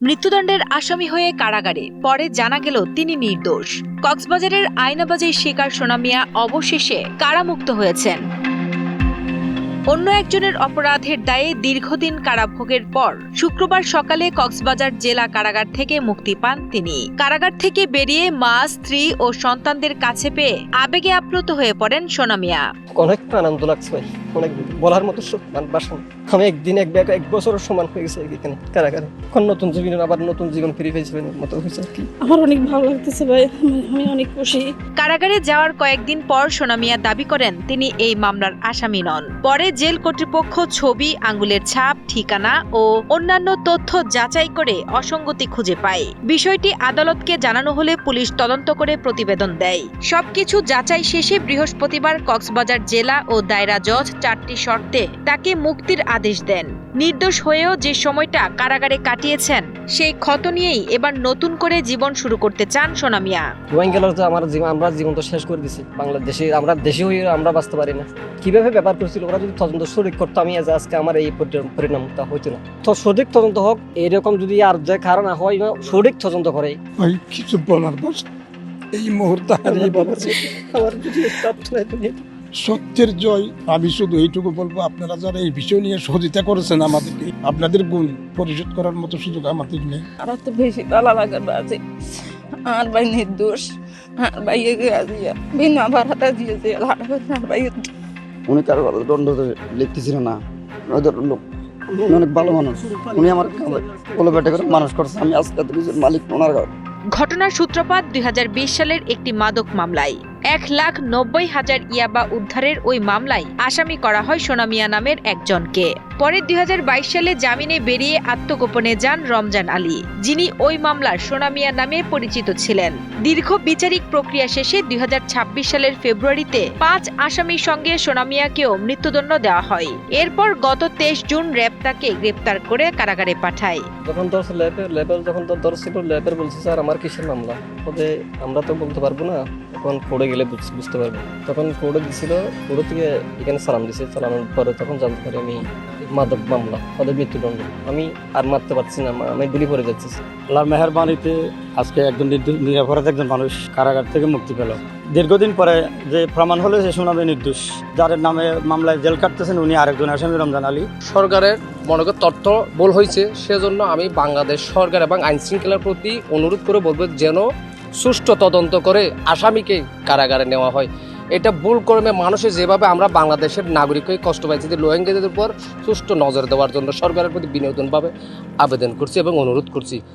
মৃত্যুদণ্ডের আসামি হয়ে কারাগারে, পরে জানা গেল তিনি নির্দোষ। কক্সবাজারের আয়নাবাজের শিকার সোনা মিয়া অবশেষে কারামুক্ত হয়েছেন। অন্য একজনের অপরাধের দায়ে দীর্ঘদিন কারাভোগের পর শুক্রবার সকালে কক্সবাজার জেলা কারাগার থেকে মুক্তি পান তিনি। কারাগার থেকে বেরিয়ে মা, স্ত্রী ও সন্তানদের কাছে পেয়ে আবেগে আপ্লুত হয়ে পড়েন সোনা মিয়া। অনেক আনন্দ লাগছে ভাই, অনেক বলার মতো ভাষা। আমি একদিন এক বছরের সমান হয়ে গেছে এখানে কারাগারে। এখন নতুন জীবন, আবার নতুন জীবন ফিরে পেয়েছিলেন মতো হয়েছে আর কি। আমার অনেক ভালো লাগতেছে ভাই, আমি অনেক খুশি। কারাগারে যাওয়ার কয়েকদিন পর সোনা মিয়া দাবি করেন তিনি এই মামলার আসামি নন। পরে জেল কর্তৃপক্ষ ছবি, আঙ্গুলের ছাপ, ঠিকানা ও অন্যান্য তথ্য যাচাই করে অসঙ্গতি খুঁজে পায়। বিষয়টি আদালতকে জানানো হলে পুলিশ তদন্ত করে প্রতিবেদন দেয়। সবকিছু যাচাই শেষে বৃহস্পতিবার কক্সবাজার জেলা ও দায়রা জজ 4টি শর্তে তাকে মুক্তির আদেশ দেন। নির্দোষ হয়েও যে সময়টা কারাগারে কাটিয়েছেন সেই ক্ষত নিয়েই এবার নতুন করে জীবন শুরু করতে চান সোনা মিয়া। আমরা জীবন তো শেষ করে দিছি বাংলাদেশে। আমরা দেশে হয়ে আমরা বাঁচতে পারি না। কিভাবে ব্যাপার করছিল ওরা যদি তদন্ত সঠিক করতো, আমি আজকে আমার এই পরিণামটা হইতো না। তো সঠিক তদন্ত হোক, এরকম যদি আর যে কারণ হয় না, সঠিক তদন্ত করে। ভাই কিছু বলার বস এই মুহূর্তে হারিয়ে বলেছে আমার যদি সত্যের জয়। আমি শুধু এইটুকু বলবো, আপনারা যারা এই বিষয় নিয়ে সহযোগিতা করেছেন আমাদেরকে, আপনাদের গুণ পরিশোধ করার মতো সুযোগ আমাদের নেই। আমার তো বেশি ভালো লাগার আছে আমার ভাই নির্দোষ। আর ভাই বিনা ভাড়াটা দিয়েছে আর ভাই উনি কারো দণ্ড লিখতেছিল না, লোক অনেক ভালো মানুষ। উনি আমার কোলে বেটে করে মানুষ করছে। আমি আজকে মালিক ওনার। ঘটনার সূত্রপাত 2020 সালের একটি মাদক মামলায়। 1,90,000 ইয়াবা উদ্ধারের ওই মামলায় আসামি করা হয় সোনা মিয়া নামের একজনকে। পরে 2022 সালে জামিনে বেরিয়ে আত্মগোপনে যান রমজান আলী, যিনি ওই মামলার সোনা মিয়া নামে পরিচিত ছিলেন। দীর্ঘ বিচারিক প্রক্রিয়া শেষে 2026 সালের ফেব্রুয়ারিতে 5 আসামির সঙ্গে সোনা মিয়াকেও মৃত্যুদণ্ড দেওয়া হয়। এরপর গত 23 জুন র্যাব তাকে গ্রেপ্তার করে কারাগারে পাঠায়। যখন লেবেল বলছে স্যার আমার কিসের মামলা, আমরা তো বলতে পারবো না, তখন কোর্টে গেলে বুঝতে পারবো। তখন কোর্টে দিছিল, কোর্ট থেকে এখানে সালাম দিছে। সালামের পরে তখন জানতে পারি আমি মাদক মামলা, ওদের মৃত্যুদণ্ড। আমি আর মারতে পারছি না, আমি গুলি পড়ে যাচ্ছি। আল্লাহর মেহেরবানিতে আজকে একজন নিরাপরাধ একজন মানুষ কারাগার থেকে মুক্তি পেল। দীর্ঘদিন পরে যে প্রমাণ হলো সে সোনা মিয়া নির্দোষ। যার নামে মামলায় জেল কাটতেছেন উনি আরেকজন আসামি রমজান আলী। সরকারের মনে করি তথ্য ভুল হয়েছে, সেজন্য আমি বাংলাদেশ সরকার এবং আইন শৃঙ্খলার প্রতি অনুরোধ করে বলবো যেন সুষ্ঠু তদন্ত করে আসামিকে কারাগারে নেওয়া হয়। এটা ভুল কর্মে মানুষের যেভাবে আমরা বাংলাদেশের নাগরিক হয়ে কষ্ট পাইছি, যে রোহিঙ্গাদের উপর সুষ্ঠু নজর দেওয়ার জন্য সরকারের প্রতি বিনোদনভাবে আবেদন করছি এবং অনুরোধ করছি।